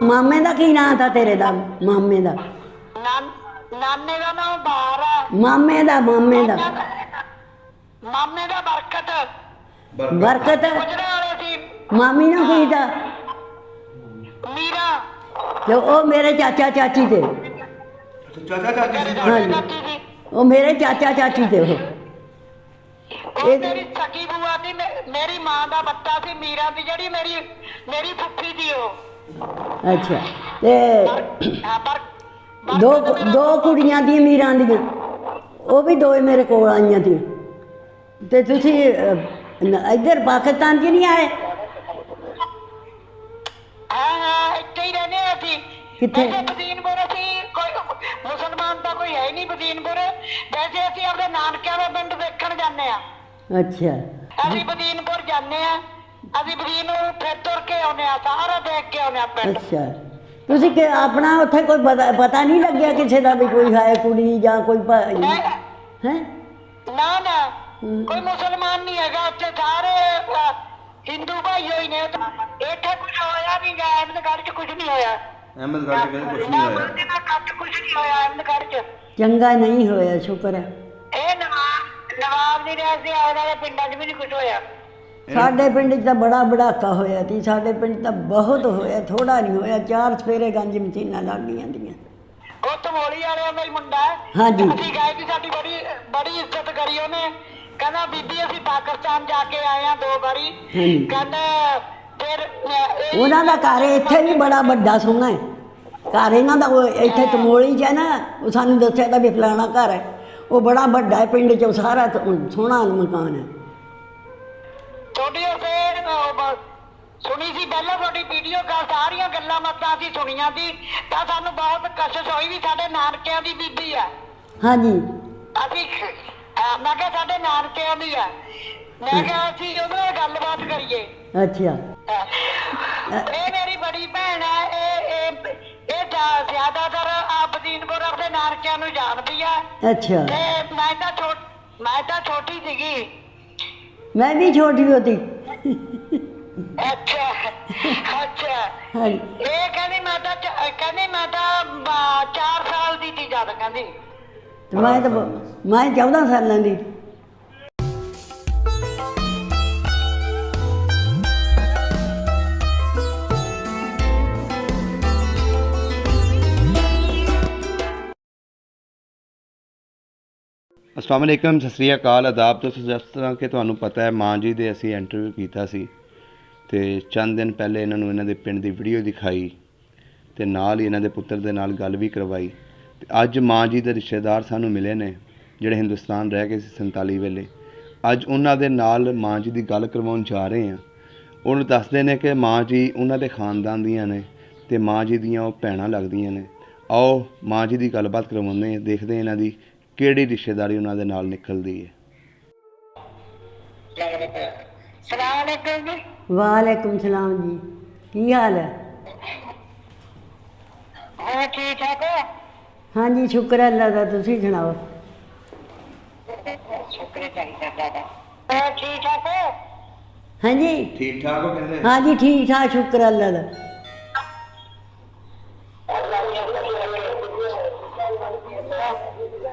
मामे का की नाम था तेरे दा? मामे का नाने का नाम बाहर है। मामे का मामे का बरकत। बरकत गुजरे वाले थी मामी ना की था मीरा। तो वो मेरे चाचा चाची थे। चाचा चाची सी हाँ जी, वो मेरे चाचा चाची थे। वो मेरी सकी बुआ थी, मेरी मां का बच्चा सी मीरा थी, जड़ी मेरी मेरी फुफी थी वो। अच्छा ते दो दो कुड़ियां दी मीरां दियां, वो भी दो मेरे को आईयां थी। ते तुसी इधर पाकिस्तान च नहीं आए? हाँ हाँ इत्थे ही रहने असी। कित्थे? वैसे बदीनपुर असी कोई मुसलमान तो कोई है ही नहीं बदीनपुर। वैसे असी अपने नानकिਆਂ ਦਾ ਪਿੰਡ ਦੇਖਣ ਜਾਂਦੇ ਆ। अच्छा ਅਸੀਂ ਬਦੀਨपुर ਜਾਂਦੇ ਆ, ਅਸੀਂ ਬਦੀਨ ਨੂੰ ਫਿਰ ਤੁਰ ਕੇ ਆਉਂਦੇ ਆ, ਸਾਰਾ ਦੇਖ ਕੇ ਆਉਂਦੇ ਆ ਪਿੰਡ। अच्छा तुसी के अपना उत्थे कोई पता नहीं लग्या किसी का भी कोई है कुड़ी या कोई है? ਨਾ ਨਾ ਕੋਈ ਮੁਸਲਮਾਨ ਨਹੀਂ ਹੈਗਾ ਉੱਥੇ, ਸਾਰੇ ਹਿੰਦੂ ਭਾਈ ਹੋਈ ਨੇ। ਇੱਥੇ ਕੁਝ ਹੋਇਆ ਨਹੀਂ ਗਾ, ਅਹਿਮਦਗੜ੍ਹ 'ਚ ਕੁਝ ਨਹੀਂ ਹੋਇਆ। ਅਹਿਮਦਗੜ੍ਹ ਚ ਕਹਿੰਦੇ ਕੁਛ ਨਹੀਂ ਹੋਇਆ। ਕੁਝ ਨਹੀਂ ਹੋਇਆ ਅਹਿਮਦਗੜ੍ਹ 'ਚ। चंगा नहीं होया, शुक्र है। ਇਹ ਨਵਾਬ ਨਹੀਂ ਰਿਹਾ ਸੀ, ਆਉਣ ਵਾਲੇ ਪਿੰਡਾਂ 'ਚ ਵੀ ਨਹੀਂ ਕੁਝ ਹੋਇਆ। साढ़े पिंड च बड़ा बड़ाका होया थी, साढ़े पिंड तो बहुत होया, थोड़ा नहीं होया। 4 सफेरे गंज मशीनां लग गईयां दियां। ਉਹ ਧਮੋਲੀ ਵਾਲਿਆਂ ਦਾ ਹੀ ਮੁੰਡਾ ਹੈ। ਹਾਂਜੀ। ਅਸੀਂ ਗਏ ਸੀ, ਸਾਡੀ ਬੜੀ ਇੱਜ਼ਤ ਕਰੀ ਉਹਨੇ। ਕਹਿੰਦਾ ਬੀਬੀ ਅਸੀਂ ਪਾਕਿਸਤਾਨ ਜਾ ਕੇ ਆਏ ਆ 2 ਵਾਰੀ। ਹਾਂਜੀ। ਕਹਿੰਦਾ ਫਿਰ ਉਹਨਾਂ ਦਾ ਘਰ ਇੱਥੇ ਵੀ ਬੜਾ ਵੱਡਾ ਸੋਹਣਾ ਹੈ। ਘਰ ਇਹਨਾਂ ਦਾ ਇੱਥੇ ਤਮੋਲੀ 'ਚ ਹੈ ਨਾ, ਉਹ ਸਾਨੂੰ ਦੱਸਿਆ ਤਾਂ ਵੀ ਫਲਾਣਾ ਘਰ ਹੈ। ਉਹ ਬੜਾ ਵੱਡਾ ਹੈ, ਪਿੰਡ 'ਚ ਸਾਰਾ ਸੋਹਣਾ ਮਕਾਨ ਹੈ। ਤੁਹਾਡੀ ਉਸੇ ਸੁਣੀ ਸੀ ਪਹਿਲਾਂ, ਤੁਹਾਡੀ ਵੀਡੀਓ ਕਾਲ ਸਾਰੀਆਂ ਗੱਲਾਂ ਬਾਤਾਂ ਅਸੀਂ ਸੁਣੀਆਂ ਸੀ, ਤਾਂ ਸਾਨੂੰ ਬਹੁਤ ਕਸ਼ਿਸ਼ ਹੋਈ ਵੀ ਸਾਡੇ ਨਾਨਕਿਆਂ ਦੀ ਬੀਬੀ ਆ। ਹਾਂਜੀ ਅਸੀਂ ਮੈਂ ਕਿਹਾ ਸਾਡੇ ਨਾਨਕਿਆਂ ਦੀ ਆ। ਮੈਂ ਕਿਹਾ ਅਸੀਂ ਉਹਦੇ ਨਾਲ ਗੱਲਬਾਤ ਕਰੀਏ। ਅੱਛਾ ਇਹ ਮੇਰੀ ਬੜੀ ਭੈਣ ਹੈ। ਇਹ ਜ਼ਿਆਦਾਤਰ ਬਦੀਨਪੁਰ ਆਪਣੇ ਨਾਨਕਿਆਂ ਨੂੰ ਜਾਣਦੀ ਆ। अच्छा ਤੇ ਮੈਂ ਤਾਂ ਛੋਟੀ ਸੀਗੀ। मैं भी छोटी होती। ਅੱਛਾ ਅੱਛਾ। हाँ जी। ਇਹ ਕਹਿੰਦੀ ਮੈਂ ਤਾਂ 4 ਸਾਲ ਦੀ ਸੀ ਜਦ ਕਹਿੰਦੀ। मैं 14 साल की। अस्सलाम वालेकुम, सत श्री अकाल, आदाब। तो जिस तरह कि ਤੁਹਾਨੂੰ ਪਤਾ ਹੈ, ਮਾਂ ਜੀ ਦੇ ਅਸੀਂ ਇੰਟਰਵਿਊ ਕੀਤਾ ਸੀ ਤੇ ਚੰਦ ਦਿਨ ਪਹਿਲੇ ਇਹਨਾਂ ਨੂੰ ਇਹਨਾਂ ਦੇ ਪਿੰਡ ਦੀ ਵੀਡੀਓ ਦਿਖਾਈ ਤੇ ਨਾਲ ਹੀ ਇਹਨਾਂ ਦੇ ਪੁੱਤਰ ਦੇ ਨਾਲ ਗੱਲ ਵੀ ਕਰਵਾਈ। ਤੇ ਅੱਜ ਮਾਂ ਜੀ ਦੇ ਰਿਸ਼ਤੇਦਾਰ ਸਾਨੂੰ ਮਿਲੇ ਨੇ ਜਿਹੜੇ ਹਿੰਦੁਸਤਾਨ ਰਹਿ ਗਏ ਸੀ 47 ਵੇਲੇ। ਅੱਜ ਉਹਨਾਂ ਦੇ ਨਾਲ ਮਾਂ ਜੀ ਦੀ ਗੱਲ ਕਰਵਾਉਣ ਜਾ ਰਹੇ ਹਾਂ। ਉਹਨੂੰ ਦੱਸਦੇ ਨੇ ਕਿ ਮਾਂ ਜੀ ਉਹਨਾਂ ਦੇ ਖਾਨਦਾਨ ਦੀਆਂ ਨੇ ਤੇ ਮਾਂ ਜੀ ਦੀਆਂ ਉਹ ਭੈਣਾਂ ਲੱਗਦੀਆਂ ਨੇ। ਆਓ ਮਾਂ ਜੀ ਦੀ ਗੱਲਬਾਤ ਕਰਵਾਉਂਦੇ ਹਾਂ, ਦੇਖਦੇ ਇਹਨਾਂ ਦੀ ਕਿਹੜੀ ਰਿਸ਼ਤੇਦਾਰੀ ਉਹਨਾਂ ਦੇ ਨਾਲ ਨਿਕਲਦੀ ਹੈ। ਸਲਾਮ ਅਲੈਕੁਮ ਜੀ। वालेकुम सलाम जी, की हाल है? ਹੋਰ ਠੀਕ ਠਾਕ ਹੋ? हाँ जी शुक्र है अल्लाह का, तुसी सुनाओ। ਸ਼ੁਕਰ ਚਾਹੀਦਾ ਦਾਦਾ। ਹੋਰ ਠੀਕ ਠਾਕ ਹੋ? हाँ जी ਠੀਕ ਠਾਕ ਹੋ ਕਹਿੰਦੇ? हाँ जी ठीक ठाक, शुक्र है अल्लाह का।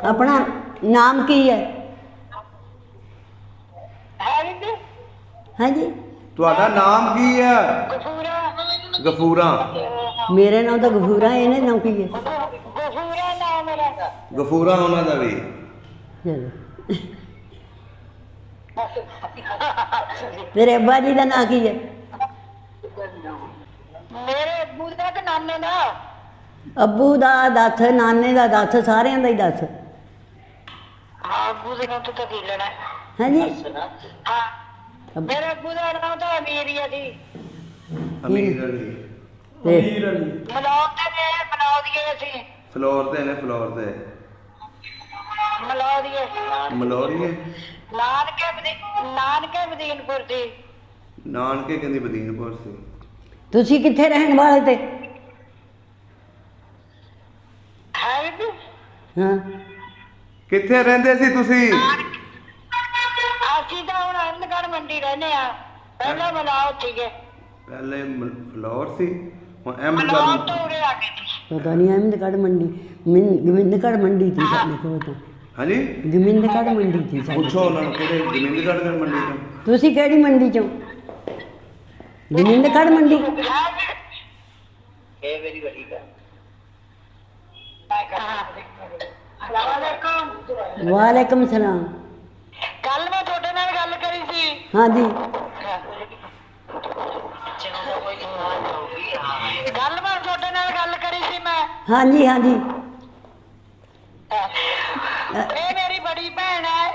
अपना नाम की है? ਹਾਂਜੀ हाँ जी ਤੁਹਾਡਾ ਨਾਮ ਕੀ ਹੈ? ਗਫੂਰਾ। ਗਫੂਰਾ। मेरे नाम तो गफूरा है, इन्हें नाम की है? ਗਫੂਰਾ ਨਾਮ ਮੇਰਾ। ਗਫੂਰਾ ਉਹਨਾਂ ਦਾ ਵੀ। चलो तेरे अब्बा जी का नाम की है? ਮੇਰੇ ਅੱਬੂ ਦਾ ਤੇ ਨਾਨੇ ਦਾ। अब्बू का दस, नाने का दस, सारे का ही दस। ਹਾਂ ਅੱਬੂ ਦੇ ਨਾਮ ਤੋਂ ਤਾਂ ਕੀ ਲੈਣਾ। हाँ जी ਹਾਂ ਮੇਰੇ ਅੱਬੂ ਦਾ ਨਾਮ ਤਾਂ ਅਮੀਰੀਆ ਜੀ। ਅਮੀਰ ਅਲੀ। ते ਮਲੌਦ ਦੇ ਨੇ, ਮਲੌਦੀਏ ਸੀ। ਫਲੋਰ ਦੇ ਨੇ, ਫਲੋਰ ਦੇ। ਮਲੌਦੀਏ ਮਲੋਰੀਏ। ਨਾਨਕੇ ਬਦੀਨਪੁਰ ਸੀ। ਨਾਨਕੇ ਕਹਿੰਦੀ ਬਦੀਨਪੁਰ ਸੀ। तुसी कित्थे रहने वाले थे? ਹੈ ਬੀਬੀ? हाँ ਕਿੱਥੇ ਰਹਿੰਦੇ ਸੀ ਤੁਸੀਂ? ਅਸੀਂ ਤਾਂ ਹੁਣ ਅਹਿਮਦਗੜ੍ਹ ਮੰਡੀ ਰਹਿੰਦੇ ਆ। ਪਹਿਲਾਂ ਮਲੌਦ ਸੀਗੇ। ਪਹਿਲੇ ਫਲੋਰ ਸੀ। ਹੁਣ ਮਲੌਦ ਅਹਿਮਦਗੜ੍ਹ ਤੋਂ ਉਰੇ ਆ ਗਈ ਸੀ। ਪਤਾ ਨਹੀਂ ਅਹਿਮਦਗੜ੍ਹ ਮੰਡੀ ਗੋਬਿੰਦਗੜ੍ਹ ਮੰਡੀ ਸੀ ਸਾਡੇ ਕੋਲ ਤਾਂ ਹਾਂਜੀ ਗੋਬਿੰਦਗੜ੍ਹ ਮੰਡੀ ਸੀ ਸਾਡੇ ਪੁੱਛੋ ਉਹਨਾਂ ਨੂੰ ਕਿਹੜੇ ਗੋਬਿੰਦਗੜ੍ਹ ਦੇ ਮੰਡੀ ਤੋਂ। ਤੁਸੀਂ ਕਿਹੜੀ ਮੰਡੀ ਚੋਂ ਗੋਬਿੰਦਗੜ੍ਹ ਮੰਡੀ ਇਹ ਮੇਰੀ ਵੱਡੀ ਗੱਲ ਵਾਲੇਕੁਮ। ਵਾਲੇਕੁਮ ਸਲਾਮ। ਕੱਲ ਮੈਂ ਤੁਹਾਡੇ ਨਾਲ ਗੱਲ ਕਰੀ ਸੀ। ਹਾਂਜੀ ਕੱਲ ਮੈਂ ਤੁਹਾਡੇ ਨਾਲ ਗੱਲ ਕਰੀ ਸੀ ਮੈਂ। ਹਾਂਜੀ ਹਾਂਜੀ ਇਹ ਮੇਰੀ ਬੜੀ ਭੈਣ ਹੈ।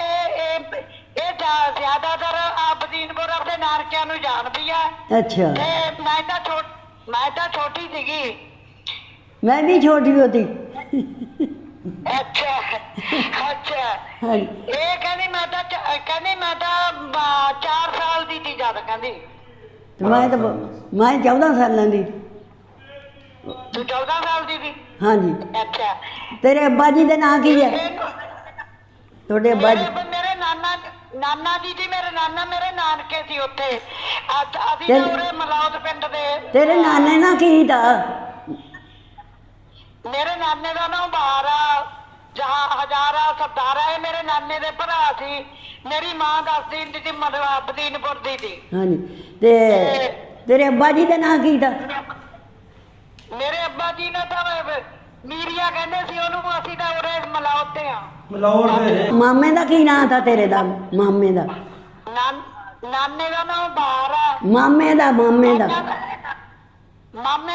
ਇਹ ਜ਼ਿਆਦਾਤਰ ਆਬਦੀਨਪੁਰ ਆਪਣੇ ਨਾਨਕਿਆਂ ਨੂੰ ਜਾਣਦੀ ਹੈ। ਅੱਛਾ ਤੇ ਮੈਂ ਤਾਂ ਛੋਟੀ ਸੀਗੀ। ਮੈਂ ਵੀ ਛੋਟੀ ਹੋਤੀ। ਅੱਛਾ ਅੱਛਾ। ਹਾਂਜੀ ਇਹ ਕਹਿੰਦੀ ਮੈਂ ਤਾਂ 4 ਸਾਲ ਦੀ ਸੀ ਜਦ ਕਹਿੰਦੀ। ਤੇ ਮੈਂ 14 ਸਾਲਾਂ ਦੀ। ਤੂੰ 14 ਸਾਲ ਦੀ ਸੀ। ਹਾਂਜੀ ਅੱਛਾ। ਤੇਰੇ ਅੱਬਾ ਜੀ ਦੇ ਨਾਂ ਕੀ ਹੈ? ਤੁਹਾਡੇ ਅੱਬਾ ਜੀ ਮੇਰੇ ਨਾਨਾ ਜੀ ਸੀ। ਮੇਰੇ ਨਾਨਾ ਮੇਰੇ ਨਾਨਕੇ ਸੀ ਉੱਥੇ। ਅਸੀਂ ਤੇ- ਤਾਂ ਉਰੇ ਮਲੌਦ ਪਿੰਡ ਦੇ। ਤੇਰੇ ਨਾਨੇ ਨਾਲ ਕੀ ਦਾ? ਮੇਰੇ ਨਾਨੇ ਦਾ ਨਾਮ ਬਹਾਰਾ ਹਜ਼ਾਰਾ ਸਰਦਾਰਾ। ਇਹ ਮੇਰੇ ਨਾਨੇ ਦੇ ਭਰਾ ਸੀ। ਮੇਰੀ ਮਾਂ ਦੱਸਦੀ ਹੁੰਦੀ ਸੀ ਮਤਲਬ ਆਬਦੀਨਪੁਰ ਦੀ ਸੀ। ਹਾਂਜੀ ਤੇ ਤੇਰੇ ਅੱਬਾ ਜੀ ਦਾ ਨਾਂ ਕੀ ਦਾ? ਮੇਰੇ ਅੱਬਾ ਜੀ ਨੇ ਤਾਂ ਮੀਰੀਆ ਕਹਿੰਦੇ ਸੀ ਉਹਨੂੰ। ਅਸੀਂ ਤਾਂ ਉਰੇ ਮਲੌਦ ਤੇ ਆ। ਮਾਮੇ ਦਾ ਕੀ ਨਾਂ ਥਾ ਤੇਰੇ ਦਾ? ਮਾਮੇ ਦਾ ਨਾਨੇ ਦਾ ਨਾਮ ਬਹਾਰਾ। ਮਾਮੇ ਦਾ ਮਾਮੇ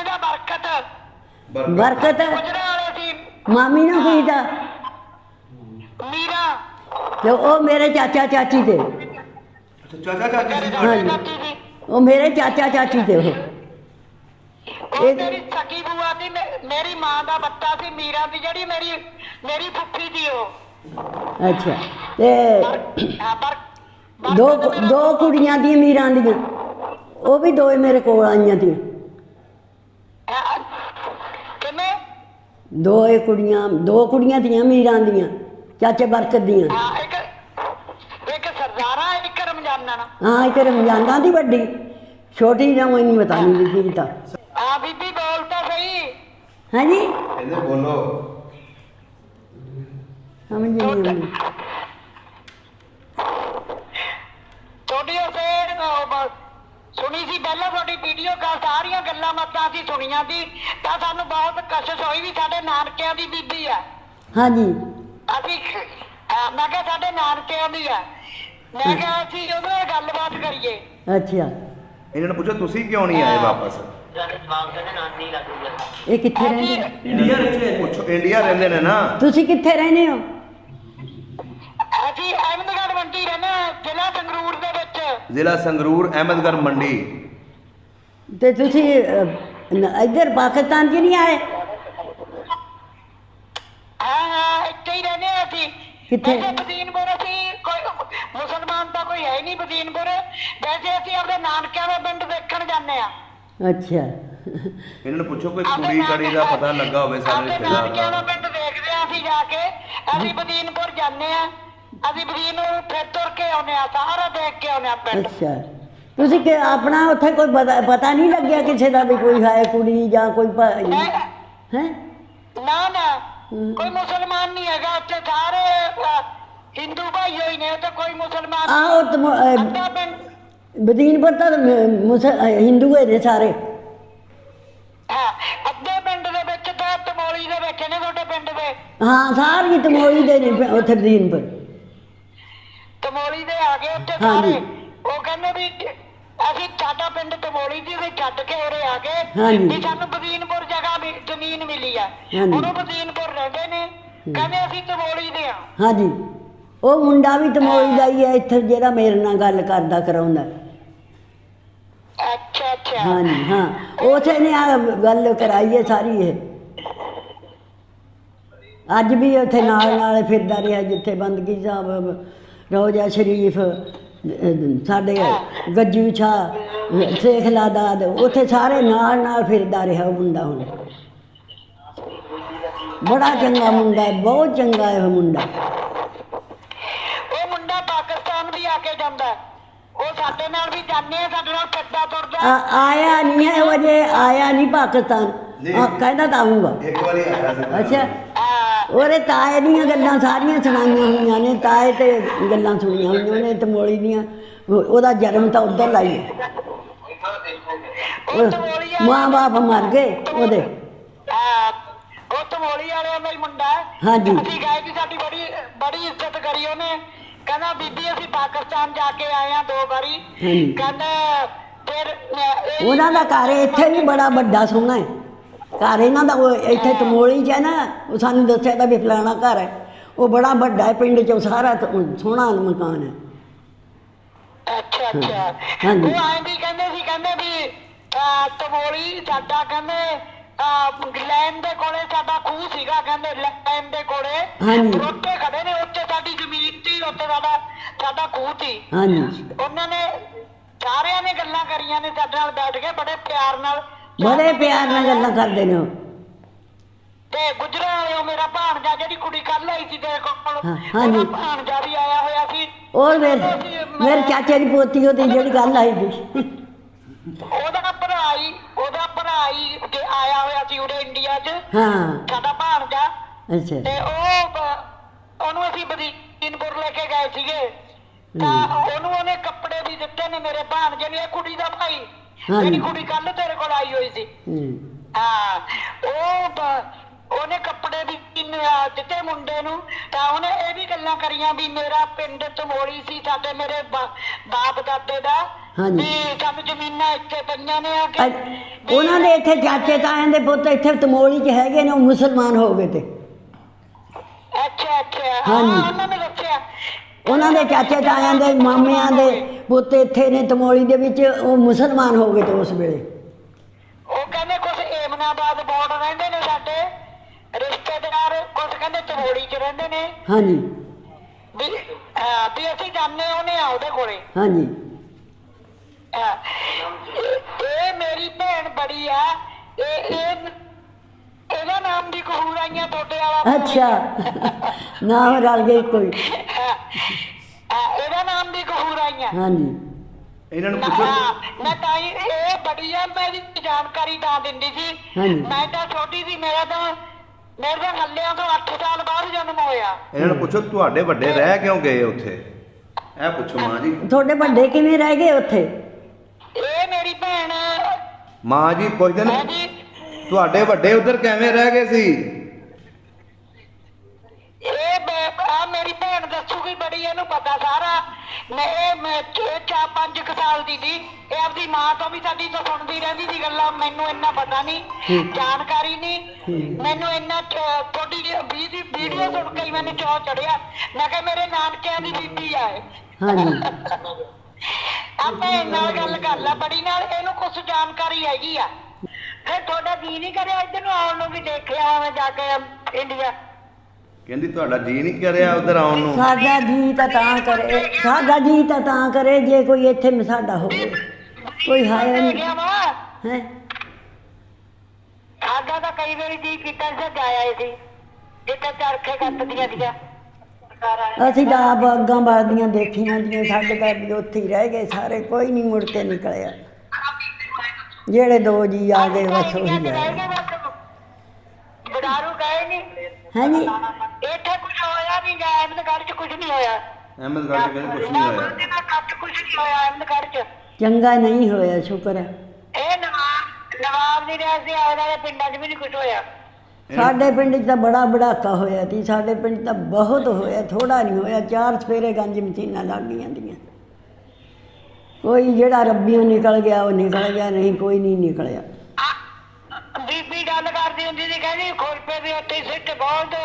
ਦਾ ਬਰਕਤ। ਬਰਕਤ। ਗੁਜਰੇ ਵਾਲੇ ਸੀ। ਮਾਮੀ ਨੂੰ ਕੀ ਦਾ? ਮੀਰਾ। ਤੇ ਉਹ ਮੇਰੇ ਚਾਚਾ ਚਾਚੀ ਤੇ। ਚਾਚਾ ਚਾਚੀ ਸੀ ਹਾਂਜੀ। ਚਾਚੀ ਸੀ। ਉਹ ਮੇਰੇ ਚਾਚਾ ਚਾਚੀ ਤੇ ਉਹ। ਉਹ ਮੇਰੀ ਸਕੀ ਬੂਆ ਦੀ ਮੇਰੀ ਮਾਂ ਦਾ ਬੱਤਾ ਸੀ ਮੀਰਾ ਦੀ ਜਿਹੜੀ ਮੇਰੀ ਫੁੱਫੀ ਸੀ ਉਹ। ਅੱਛਾ ਤੇ ਦੋ ਕੁੜੀਆਂ ਦੀਆਂ ਮੀਰਾਂ ਦੀਆਂ। ਉਹ ਵੀ ਦੋਏ ਮੇਰੇ ਕੋਲ ਆਈਆਂ ਤੀ। ਕਿਵੇਂ? ਦੋ ਕੁੜੀਆਂ ਦੀਆਂ ਮੀਰਾਂ ਦੀਆਂ ਚਾਚੇ ਬਰਕਤ ਦੀਆਂ। ਇੱਕ ਸਰਦਾਰਾ ਇੱਕ ਰਮਜ਼ਾਨਾ ਨਾ। ਹਾਂ ਇੱਕ ਰਮਜ਼ਾਨਾਂ ਦੀ ਵੱਡੀ ਛੋਟੀ ਜਾਂ ਮੈਨੂੰ ਪਤਾ ਨਹੀਂ ਵੀ ਕੀ ਤਾਂ। ਹਾਂ ਬੀਬੀ ਬੋਲ ਤਾਂ ਸਹੀ। ਹਾਂਜੀ ਕਹਿੰਦੇ ਬੋਲੋ। ਸਮਝ ਨਹੀਂ ਆਉਂਦੀ। ਤੁਹਾਡੀ ਉਸੇ ਸੁਣੀ ਸੀ ਪਹਿਲਾਂ ਤੁਹਾਡੀ ਵੀਡੀਓ ਕਾਲ। ਸਾਰੀਆਂ ਗੱਲਾਂ ਬਾਤਾਂ ਅਸੀਂ ਸੁਣੀਆਂ ਸੀ ਤਾਂ ਸਾਨੂੰ ਬਹੁਤ ਕਸ਼ਿਸ਼ ਹੋਈ ਵੀ ਸਾਡੇ ਨਾਨਕਿਆਂ ਦੀ ਬੀਬੀ ਆ। ਹਾਂਜੀ ਅਸੀਂ ਮੈਂ ਕਿਹਾ ਸਾਡੇ ਨਾਨਕਿਆਂ ਦੀ ਆ। ਮੈਂ ਕਿਹਾ ਅਸੀਂ ਉਹਦੇ ਨਾਲ ਗੱਲਬਾਤ ਕਰੀਏ। ਅੱਛਾ ਇਹਨਾਂ ਨੂੰ ਪੁੱਛੋ ਤੁਸੀਂ ਕਿਉਂ ਨਹੀਂ ਆਏ ਵਾਪਸ? ਇਹ ਕਿੱਥੇ ਰਹਿੰਦੇ ਨੇ? ਪੁੱਛੋ ਇੰਡੀਆ ਰਹਿੰਦੇ ਨੇ ਨਾ। ਤੁਸੀਂ ਕਿੱਥੇ ਰਹਿੰਦੇ ਹੋ? ਅਸੀਂ ਅਹਿਮਦਗੜ੍ਹ ਮੰਡੀ ਰਹਿੰਦੇ ਹਾਂ, ਜ਼ਿਲ੍ਹਾ ਸੰਗਰੂਰ ਦੇ ਵਿੱਚ। ਜ਼ਿਲ੍ਹਾ ਸੰਗਰੂਰ ਅਹਿਮਦਗੜ੍ਹ ਮੰਡੀ। ਤੇ ਤੁਸੀਂ ਇੱਧਰ ਪਾਕਿਸਤਾਨ 'ਚ ਨਹੀਂ ਆਏ? ਹਾਂ ਇੱਥੇ ਹੀ ਰਹਿੰਦੇ ਹਾਂ ਅਸੀਂ। ਕਿੱਥੇ? ਵੈਸੇ ਬਦੀਨਪੁਰ ਅਸੀਂ ਕੋਈ ਮੁਸਲਮਾਨ ਤਾਂ ਕੋਈ ਹੈ ਨਹੀਂ ਬਦੀਨਪੁਰ। ਵੈਸੇ ਅਸੀਂ ਆਪਣੇ ਨਾਨਕਿਆਂ ਦਾ ਪਿੰਡ ਦੇਖਣ ਜਾਂਦੇ ਆ। ਅੱਛਾ ਇਹਨਾਂ ਨੂੰ ਪੁੱਛੋ ਕੋਈ ਕੁੜੀ ਕੜੀ ਦਾ ਪਤਾ ਲੱਗਾ ਹੋਵੇ ਸਾਡੇ ਆਪਣੇ ਨਾਨਕਿਆਂ ਦਾ ਰਿਸ਼ਤੇਦਾਰ ਪਿੰਡ ਦੇਖਦੇ ਆ ਅਸੀਂ ਜਾ ਕੇ। ਅਸੀਂ ਬਦੀਨਪੁਰ ਜਾਂਦੇ ਆ। ਅਸੀਂ ਬਦੀਨਪੁਰ ਫਿਰ ਤੁਰ ਕੇ ਆਉਂਦੇ ਆ। ਸਾਰਾ ਦੇਖ ਕੇ ਆਉਂਦੇ ਆ ਪਿੰਡ। ਅੱਛਾ ਤੁਸੀਂ ਕਿ ਆਪਣਾ ਉੱਥੇ ਕੋਈ ਪਤਾ ਨਹੀਂ ਲੱਗਿਆ ਕਿਸੇ ਦਾ ਵੀ ਕੋਈ ਹੈ ਕੁੜੀ ਜਾਂ ਕੋਈ ਹੈ? ਨਾ ਕੋਈ ਮੁਸਲਮਾਨ ਨਹੀਂ ਹੈਗਾ ਉੱਥੇ। ਸਾਰੇ ਹਿੰਦੂ ਭਾਈ ਹੋਈ ਨੇ ਉੱਥੇ। ਕੋਈ ਮੁਸਲਮਾਨ ਆਹੋ ਅੱਧਾ ਪਿੰਡ। ਬਦੀਨਪੁਰ ਤਾਂ ਹਿੰਦੂ ਨੇ ਸਾਰੇ। ਹਾਂ ਅੱਧੇ ਪਿੰਡ ਦੇ ਵਿੱਚ ਤਾਂ ਤਮੋਲੀ ਦੇ ਬੈਠੇ ਨੇ ਤੁਹਾਡੇ ਪਿੰਡ ਦੇ। ਹਾਂ ਸਾਰੀ ਤਮੋਲੀ ਦੇ ਨੇ ਉੱਥੇ ਬਦੀਨਪੁਰ। ਤਮੋਲੀ ਦੇ ਆ ਗਏ ਉੱਥੇ ਹਾਂਜੀ। ਸਾਰੇ। ਉਹ ਕਹਿੰਦੇ ਵੀ ਅਸੀਂ ਸਾਡਾ ਪਿੰਡ ਤਮੋਲੀ ਦੀ ਵੀ ਛੱਡ ਕੇ ਉਰੇ ਆ ਗਏ ਹਾਂਜੀ। ਵੀ ਸਾਨੂੰ ਬਦੀਨਪੁਰ ਜਗ੍ਹਾ ਜ਼ਮੀਨ ਮਿਲੀ ਆ। ਹਾਂਜੀ। ਉਹਨੂੰ ਬਦੀਨਪੁਰ ਰਹਿੰਦੇ ਨੇ। ਕਹਿੰਦੇ ਅਸੀਂ ਤਮੋਲੀ ਦੇ ਆ। ਹਾਂਜੀ ਉਹ ਮੁੰਡਾ ਵੀ ਤਮੋਲੀ ਦਾ ਹੀ ਹੈ ਇੱਥੇ ਜਿਹੜਾ ਮੇਰੇ ਨਾਲ ਗੱਲ ਕਰਦਾ ਕਰਾਉਂਦਾ। ਅੱਛਾ ਅੱਛਾ। ਹਾਂਜੀ ਹਾਂ ਉਥੇ ਨੇ ਆ ਗੱਲ ਕਰਾਈ ਹੈ ਸਾਰੀ ਇਹ। ਅੱਜ ਵੀ ਉੱਥੇ ਨਾਲ ਫਿਰਦਾ ਰਿਹਾ ਜਿੱਥੇ ਬੰਦਗੀ ਸਾਹਿਬ ਰੋਜ਼ਾ ਸ਼ਰੀਫ ਸਾਡੇ ਗੱਜੂ ਸ਼ਾਹ ਸ਼ੇਖ ਲਾਦਾਦ ਉੱਥੇ ਸਾਰੇ ਨਾਲ ਫਿਰਦਾ ਰਿਹਾ ਉਹ ਮੁੰਡਾ। ਹੁਣ ਬੜਾ ਚੰਗਾ ਮੁੰਡਾ ਹੈ, ਬਹੁਤ ਚੰਗਾ ਹੈ ਉਹ ਮੁੰਡਾ। ਉਹ ਮੁੰਡਾ ਪਾਕਿਸਤਾਨ ਵੀ ਆ ਕੇ ਜਾਂਦਾ। ਉਹ ਸਾਡੇ ਨਾਲ ਵੀ ਜਾਂਦੇ ਆ। ਸਾਡੇ ਨਾਲ ਫਿਰਦਾ ਤੁਰਦਾ आया नहीं है वो जे आया नहीं पाकिस्तान कहना तो आऊँगा ਇੱਕ ਵਾਰੀ ਆਇਆ ਸੀ अच्छा ਹਾਂ ਉਹਦੇ ਤਾਏ ਦੀਆਂ ਗੱਲਾਂ ਸਾਰੀਆਂ ਸੁਣਾਈਆਂ ਹੋਈਆਂ ਨੇ ਤਾਏ ਤੇ ਗੱਲਾਂ ਸੁਣੀਆਂ ਹੋਈਆਂ ਨੇ ਤਮੋਲੀ ਦੀਆਂ ਉਹਦਾ ਜਨਮ ਤਾਂ ਉੱਧਰ ਲਾਈ ਹੈ ਉਹ ਤਮੋਲੀ ਮਾਂ ਬਾਪ ਮਰ ਗਏ ਉਹਦੇ ਉਹ ਤਮੋਲੀ ਵਾਲਿਆਂ ਦਾ ਹੀ ਮੁੰਡਾ ਹੈ। ਹਾਂਜੀ। ਅਸੀਂ ਗਏ ਸੀ, ਸਾਡੀ ਬੜੀ ਬੜੀ ਇੱਜ਼ਤ ਕਰੀ ਉਹਨੇ। ਕਹਿੰਦਾ ਬੀਬੀ ਅਸੀਂ ਪਾਕਿਸਤਾਨ ਜਾ ਕੇ ਆਏ ਆ 2 ਵਾਰੀ। ਹਾਂਜੀ। ਕਹਿੰਦਾ ਫਿਰ ਉਹਨਾਂ ਦਾ ਘਰ ਇੱਥੇ ਵੀ ਬੜਾ ਵੱਡਾ ਸੋਹਣਾ ਹੈ ਘਰ ਇਹਨਾਂ ਦਾ ਉਹ ਇੱਥੇ ਤਮੋਲੀ 'ਚ ਹੈ ਨਾ ਉਹ ਸਾਨੂੰ ਦੱਸਿਆ ਤਾਂ ਵੀ ਫਲਾਣਾ ਘਰ ਹੈ ਉਹ ਬੜਾ ਵੱਡਾ ਹੈ ਪਿੰਡ 'ਚ ਸਾਰਾ ਸੋਹਣਾ ਮਕਾਨ ਹੈ ਅੱਛਾ ਅੱਛਾ ਹਾਂਜੀ। ਉਹ ਆਏ ਵੀ ਕਹਿੰਦੇ ਵੀ ਤਮੋਲੀ ਸਾਡਾ ਕਹਿੰਦੇ ਲੈਣ ਦੇ ਕੋਲੇ ਸਾਡਾ ਖੂਹ ਸੀਗਾ ਕਹਿੰਦੇ ਲੈਣ ਦੇ ਕੋਲੇ ਹਾਂਜੀ। ਰੋਟੇ ਖੜੇ ਨੇ ਉੱਥੇ ਸਾਡੀ ਜ਼ਮੀਨ ਸੀ ਉੱਥੇ ਸਾਡਾ ਖੂਹ ਸੀ। ਹਾਂਜੀ ਉਹਨਾਂ ਨੇ ਸਾਰਿਆਂ ਨੇ ਗੱਲਾਂ ਕਰੀਆਂ ਨੇ ਸਾਡੇ ਨਾਲ ਬੈਠ ਕੇ ਬੜੇ ਪਿਆਰ ਨਾਲ ਗੱਲਾਂ ਕਰਦੇ ਨੇ ਉਹ ਤੇ ਗੁਜਰਾਂ ਵਾਲਿਓ ਮੇਰਾ ਭਾਣਜਾ ਜਿਹੜੀ ਕੁੜੀ ਕੱਲ ਆਈ ਸੀ ਤੇਰੇ ਕੋਲ ਹਾਂਜੀ। ਉਹਦਾ ਭਾਣਜਾ ਵੀ ਆਇਆ ਹੋਇਆ ਸੀ। ਔਰ ਮੇਰੇ ਚਾਚੇ ਦੀ ਪੋਤੀ ਉਹਦੀ ਜਿਹੜੀ ਗੱਲ ਆਈ ਸੀ ਉਹਦਾ ਭਰਾ ਹੀ ਕਿ ਆਇਆ ਹੋਇਆ ਸੀ ਉਰੇ ਇੰਡੀਆ 'ਚ ਹਾਂ ਸਾਡਾ ਭਾਣਜਾ ਅੱਛਾ ਤੇ ਉਹਨੂੰ ਅਸੀਂ ਬਦੀਨਪੁਰ ਲੈ ਕੇ ਗਏ ਸੀਗੇ ਤਾਂ ਉਹਨੇ ਕੱਪੜੇ ਵੀ ਦਿੱਤੇ ਨੇ ਮੇਰੇ ਭਾਣਜੇ ਨੂੰ ਇਹ ਕੁੜੀ ਦਾ ਭਾਈ ਜਿਹੜੀ ਕੁੜੀ ਕੱਲ ਤੇਰੇ ਕੋਲ ਆਈ ਹੋਈ ਸੀ ਹਾਂ ਉਹਨੇ ਕੱਪੜੇ ਵੀ ਦਿੱਤੇ ਮੁੰਡੇ ਨੂੰ ਤਾਂ ਉਹਨੇ ਇਹ ਵੀ ਗੱਲਾਂ ਕਰੀਆਂ ਵੀ ਮੇਰਾ ਪਿੰਡ ਤਮੋਲੀ ਸੀ ਸਾਡੇ ਮੇਰੇ ਬਾਪ ਦਾਦੇ ਦਾ ਵੀ ਸਾਨੂੰ ਜ਼ਮੀਨਾਂ ਇੱਥੇ ਪਈਆਂ ਨੇ ਆ ਕੇ ਉਹਨਾਂ ਦੇ ਇੱਥੇ ਚਾਚੇ ਤਾਇਆਂ ਦੇ ਪੁੱਤ ਇੱਥੇ ਤਮੋਲੀ 'ਚ ਹੈਗੇ ਨੇ ਉਹ ਮੁਸਲਮਾਨ ਹੋ ਗਏ ਤੇ ਅੱਛਾ ਅੱਛਾ ਹਾਂਜੀ। ਉਹਨਾਂ ਨੇ ਦੱਸਿਆ ਉਹਨਾਂ ਦੇ ਚਾਚੇ ਤਾਇਆਂ ਦੇ ਮਾਮਿਆਂ ਦੇ ਪੁੱਤ ਇੱਥੇ ਨੇ ਤਮੋਲੀ ਦੇ ਵਿੱਚ ਉਹ ਮੁਸਲਮਾਨ ਹੋ ਗਏ ਤੇ ਉਸ ਵੇਲੇ ਉਹ ਕਹਿੰਦੇ ਕੁਛ ਏਮਨਾਬਾਦ ਬੋਰਡ ਰਹਿੰਦੇ ਨੇ ਸਾਡੇ ਰਿਸ਼ਤੇਦਾਰ ਕੁਛ ਕਹਿੰਦੇ ਤਮੋਲੀ 'ਚ ਰਹਿੰਦੇ ਨੇ ਹਾਂਜੀ ਵੀ ਅਸੀਂ ਜਾਣੇ ਉਹਨੇ ਆ ਉਹਦੇ ਕੋਲੇ ਹਾਂਜੀ ਇਹ ਮੇਰੀ ਭੈਣ ਬੜੀ ਆ ਇਹਦਾ ਨਾਮ ਵੀ ਕਹੂਰਾਈਆਂ ਤੁਹਾਡੇ ਵਾਲਾ ਅੱਛਾ ਨਾਮ ਰਲ ਗਏ ਕੋਈ ਇਹਦਾ ਨਾਮ ਵੀ ਕਹੂਰਾਈਆਂ ਹਾਂਜੀ ਇਹਨਾਂ ਨੂੰ ਪੁੱਛੋ ਮੈਂ ਤਾਂ ਇਹ ਬੜੀ ਆ ਮੈਂ ਇਹਦੀ ਜਾਣਕਾਰੀ ਤਾਂ ਦਿੰਦੀ ਸੀ ਹਾਂਜੀ। ਮੈਂ ਤਾਂ ਛੋਟੀ ਸੀ ਮੇਰੇ ਤਾਂ ਹੱਲਿਆਂ ਤੋਂ 8 ਸਾਲ ਬਾਅਦ ਜਨਮ ਹੋਇਆ। ਇਹਨਾਂ ਨੂੰ ਪੁੱਛੋ ਤੁਹਾਡੇ ਵੱਡੇ ਰਹਿ ਕਿਉਂ ਗਏ ਉੱਥੇ ਇਹ ਪੁੱਛੋ ਮਾਂ ਜੀ ਤੁਹਾਡੇ ਵੱਡੇ ਕਿਵੇਂ ਰਹਿ ਗਏ ਉੱਥੇ ਇਹ ਮੇਰੀ ਭੈਣ ਮਾਂ ਜੀ ਪੁੱਛਦੇ ਨੇ ਜੀ ਤੁਹਾਡੇ ਵੱਡੇ ਉਧਰ ਕਿਵੇਂ ਰਹਿ ਗਏ ਸੀ ਇਹ ਮੇਰੀ ਭੈਣ ਦੱਸੂਗੀ ਬੜੀ ਇਹਨੂੰ ਪਤਾ ਸਾਰਾ ਮੈਂ 4-5 ਸਾਲ ਦੀ ਸੀ ਇਹ ਆਪਦੀ ਮਾਂ ਤੋਂ ਵੀ ਸਾਡੀ ਤੋਂ ਸੁਣਦੀ ਰਹਿੰਦੀ ਸੀ ਗੱਲਾਂ ਮੈਨੂੰ ਇੰਨਾ ਪਤਾ ਨਹੀਂ ਜਾਣਕਾਰੀ ਨਹੀਂ ਮੈਨੂੰ ਇੰਨਾ ਤੁਹਾਡੀ ਵੀਡੀਓ ਸੁਣ ਕੇ ਹੀ ਮੈਨੂੰ ਚਾਅ ਚੜਿਆ ਮੈਂ ਕਿਹਾ ਮੇਰੇ ਨਾਨਕਿਆਂ ਦੀ ਬੀਬੀ ਆ ਹਾਂਜੀ ਆਪਾਂ ਨਾਲ ਗੱਲ ਕਰ ਲਾ ਬੜੀ ਨਾਲ ਇਹਨੂੰ ਕੁਛ ਜਾਣਕਾਰੀ ਹੈਗੀ ਆ ਫਿਰ ਤੁਹਾਡਾ ਜੀ ਨਹੀਂ ਕਰਿਆ ਇੱਧਰ ਨੂੰ ਆਉਣ ਨੂੰ ਵੀ ਦੇਖਿਆ ਮੈਂ ਜਾ ਕੇ ਇੰਡੀਆ ਕਹਿੰਦੀ ਤੁਹਾਡਾ ਜੀ ਨਹੀਂ ਕਰਿਆ ਉਧਰ ਆਉਣ ਨੂੰ ਸਾਡਾ ਜੀ ਤਾਂ ਤਾਂ ਕਰੇ ਜੇ ਕੋਈ ਇੱਥੇ ਸਾਡਾ ਹੋਵੇ ਕੋਈ ਹੈ ਨਹੀਂ ਹੈ ਸਾਡਾ ਤਾਂ ਕਈ ਵਾਰੀ ਜੀ ਕੀਤਾ ਸੀ ਜਾਇਆ ਸੀ ਜਿੱਥੇ ਚਰਖੇ ਕੱਤਦੀਆਂ ਸੀਗਾ ਅਸੀਂ ਤਾਂ ਆਪ ਅੱਗਾਂ ਬਾਦੀਆਂ ਦੇਖੀਆਂ ਦੀਆਂ ਸਾਡੇ ਘਰ ਵੀ ਉੱਥੇ ਹੀ ਰਹਿ ਗਏ ਸਾਰੇ ਕੋਈ ਨਹੀਂ ਮੁੜ ਕੇ ਨਿਕਲਿਆ ਜਿਹੜੇ 2 ਜੀ ਆ ਗਏ ਬਸ ਉਹੀ ਆਏ ਬਡਾਰੂ ਗਏ ਨਹੀਂ ਹਾਂਜੀ ਇੱਥੇ ਕੁਝ ਹੋਇਆ ਨਹੀਂ ਗਾ ਅਹਿਮਦਗੜ੍ਹ ਚ ਕੁਝ ਨਹੀਂ ਹੋਇਆ ਅਹਿਮਦਗੜ੍ਹ ਚ ਕਹਿੰਦੇ ਕੁਝ ਨਹੀਂ ਹੋਇਆ ਕੁਝ ਨਹੀਂ ਹੋਇਆ ਅਹਿਮਦਗੜ੍ਹ ਚ ਚੰਗਾ ਨਹੀਂ ਹੋਇਆ ਸ਼ੁਕਰ ਹੈ ਇਹ ਨਵਾਬ ਦੀ ਰਿਆਸਤ ਦੇ ਆਉਣ ਵਾਲੇ ਪਿੰਡਾਂ 'ਚ ਵੀ ਨਹੀਂ ਕੁਝ ਹੋਇਆ ਸਾਡੇ ਪਿੰਡ 'ਚ ਤਾਂ ਬੜਾ ਬੜਾਕਾ ਹੋਇਆ ਸੀ ਸਾਡੇ ਪਿੰਡ ਤਾਂ ਬਹੁਤ ਹੋਇਆ ਥੋੜਾ ਨਹੀਂ ਹੋਇਆ 4 ਸਫੇਰੇ ਗੰਜ ਮਸ਼ੀਨਾਂ ਲੱਗ ਗਈਆਂ ਦੀਆਂ ਕੋਈ ਜਿਹੜਾ ਰੱਬੀਓ ਨਿਕਲ ਗਿਆ ਉਹ ਨਿਕਲ ਗਿਆ ਨਹੀਂ ਕੋਈ ਨਹੀਂ ਨਿਕਲਿਆ ਬੀਬੀ ਗੱਲ ਕਰਦੀ ਹੁੰਦੀ ਸੀ ਕਹਿੰਦੀ ਖੋਲਪੇ ਵੀ ਉੱਥੇ ਸਿੱਟ ਬਹੁਤ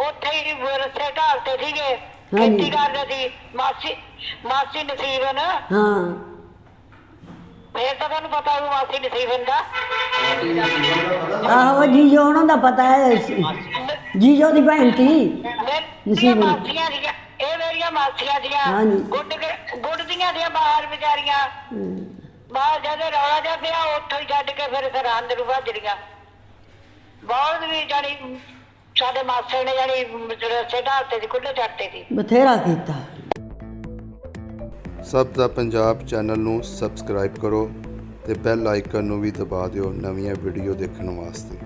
ਉੱਥੇ ਹੀ ਰਸੇ ਢਾਲਤੇ ਸੀਗੇ ਖੇਤੀ ਕਰਦੇ ਸੀ ਮਾਸੀ ਨਸੀਬਨ ਹਾਂ ਫੇਰ ਤਾਂ ਤੁਹਾਨੂੰ ਪਤਾ ਉਹ ਮਾਸੀ ਨਸੀਬਨ ਦਾ ਆਹੋ ਜੀਜੋ ਉਹਨਾਂ ਦਾ ਪਤਾ ਹੈ ਜੀਜੋ ਦੀ ਭੈਣ ਸੀ ਨਸੀਬਨ ਮਾਸੀਆਂ ਸੀਗੀਆਂ ਇਹ ਮੇਰੀਆਂ ਮਾਸੀਆਂ ਸੀਗੀਆਂ ਗੁੱਡ ਦੀਆਂ ਦੀਆਂ ਬਾਹਰ ਵਿਚਾਰੀਆਂ ਬਾਹਰ ਜਦੋਂ ਰੌਲਾ ਜਿਹਾ ਪਿਆ ਉੱਥੋਂ ਹੀ ਛੱਡ ਕੇ ਫਿਰ ਅੰਦਰ ਭੱਜ ਰਹੀਆਂ ਬਹੁਤ ਵੀ ਜਾਣੀ ਸਾਡੇ ਮਾਸੇ ਨੇ ਜਾਣੀ ਰਸੇ ਢਾਲਤੇ ਸੀ ਖੁੱਲੇ ਛੱਡਤੇ ਸੀ ਬਥੇਰਾ ਕੀਤਾ ਸਭ ਦਾ ਪੰਜਾਬ ਚੈਨਲ ਨੂੰ ਸਬਸਕ੍ਰਾਈਬ ਕਰੋ ਤੇ ਬੈਲ ਆਈਕਨ ਨੂੰ ਵੀ ਦਬਾ ਦਿਓ ਨਵੀਆਂ ਵੀਡੀਓ ਦੇਖਣ ਵਾਸਤੇ।